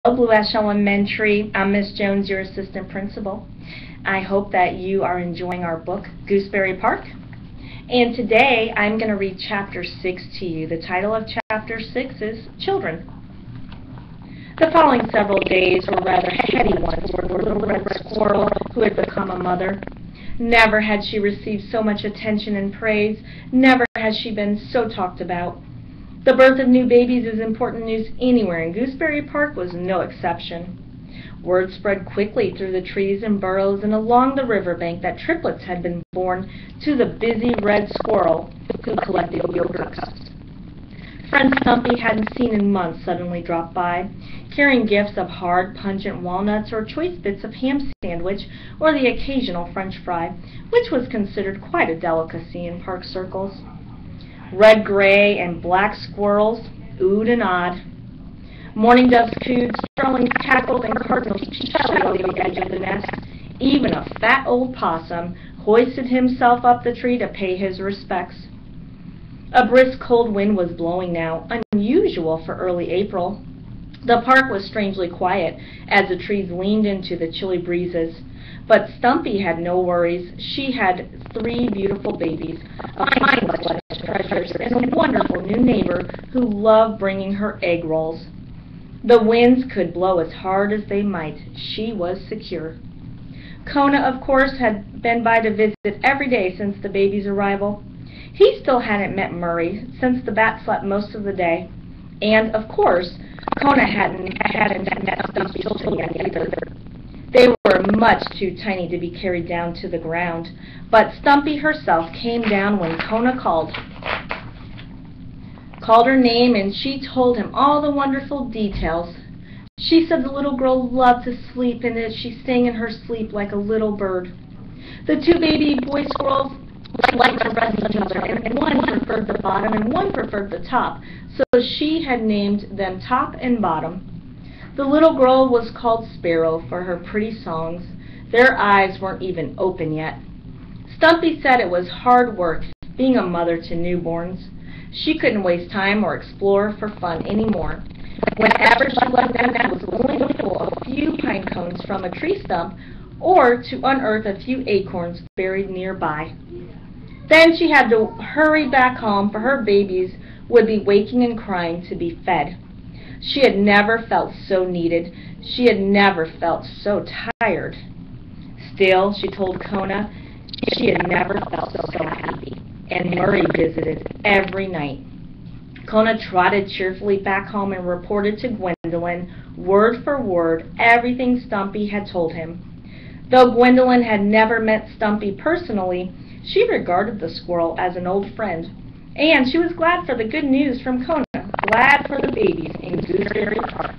Blue Ash Elementary. I'm Miss Jones, your assistant principal. I hope that you are enjoying our book, Gooseberry Park. And today I'm going to read Chapter 6 to you. The title of Chapter 6 is Children. The following several days were rather heady ones for the little red squirrel who had become a mother. Never had she received so much attention and praise. Never had she been so talked about. The birth of new babies is important news anywhere, and Gooseberry Park was no exception. Word spread quickly through the trees and burrows and along the riverbank that triplets had been born to the busy red squirrel who collected yogurt cups. Friend Stumpy hadn't seen in months suddenly dropped by, carrying gifts of hard, pungent walnuts or choice bits of ham sandwich or the occasional French fry, which was considered quite a delicacy in park circles. Red, gray, and black squirrels oohed and awed. Mourning doves cooed, starlings cackled, and cardinals shouted over the edge of the nest. Even a fat old possum hoisted himself up the tree to pay his respects. A brisk cold wind was blowing now, unusual for early April. The park was strangely quiet as the trees leaned into the chilly breezes. But Stumpy had no worries. She had 3 beautiful babies, a fine bunch of treasures, and a wonderful new neighbor who loved bringing her egg rolls. The winds could blow as hard as they might. She was secure. Kona, of course, had been by to visit every day since the baby's arrival. He still hadn't met Murray, since the bat slept most of the day. And, of course, Kona hadn't met Stumpy's children yet either. They were much too tiny to be carried down to the ground, but Stumpy herself came down when Kona called her name, and she told him all the wonderful details. She said the little girl loved to sleep, and that she sang in her sleep like a little bird. The 2 baby boy squirrels liked to rest each other, and one preferred the bottom and one preferred the top, so she had named them Top and Bottom. The little girl was called Sparrow for her pretty songs. Their eyes weren't even open yet. Stumpy said it was hard work being a mother to newborns. She couldn't waste time or explore for fun anymore. Whenever she left them, it was only to pull a few pine cones from a tree stump or to unearth a few acorns buried nearby. Then she had to hurry back home, for her babies would be waking and crying to be fed. She had never felt so needed. She had never felt so tired. Still, she told Kona, she had never felt so happy. And Murray visited every night. Kona trotted cheerfully back home and reported to Gwendolyn, word for word, everything Stumpy had told him. Though Gwendolyn had never met Stumpy personally, she regarded the squirrel as an old friend, and she was glad for the good news from Kona, glad for the babies in Gooseberry Park.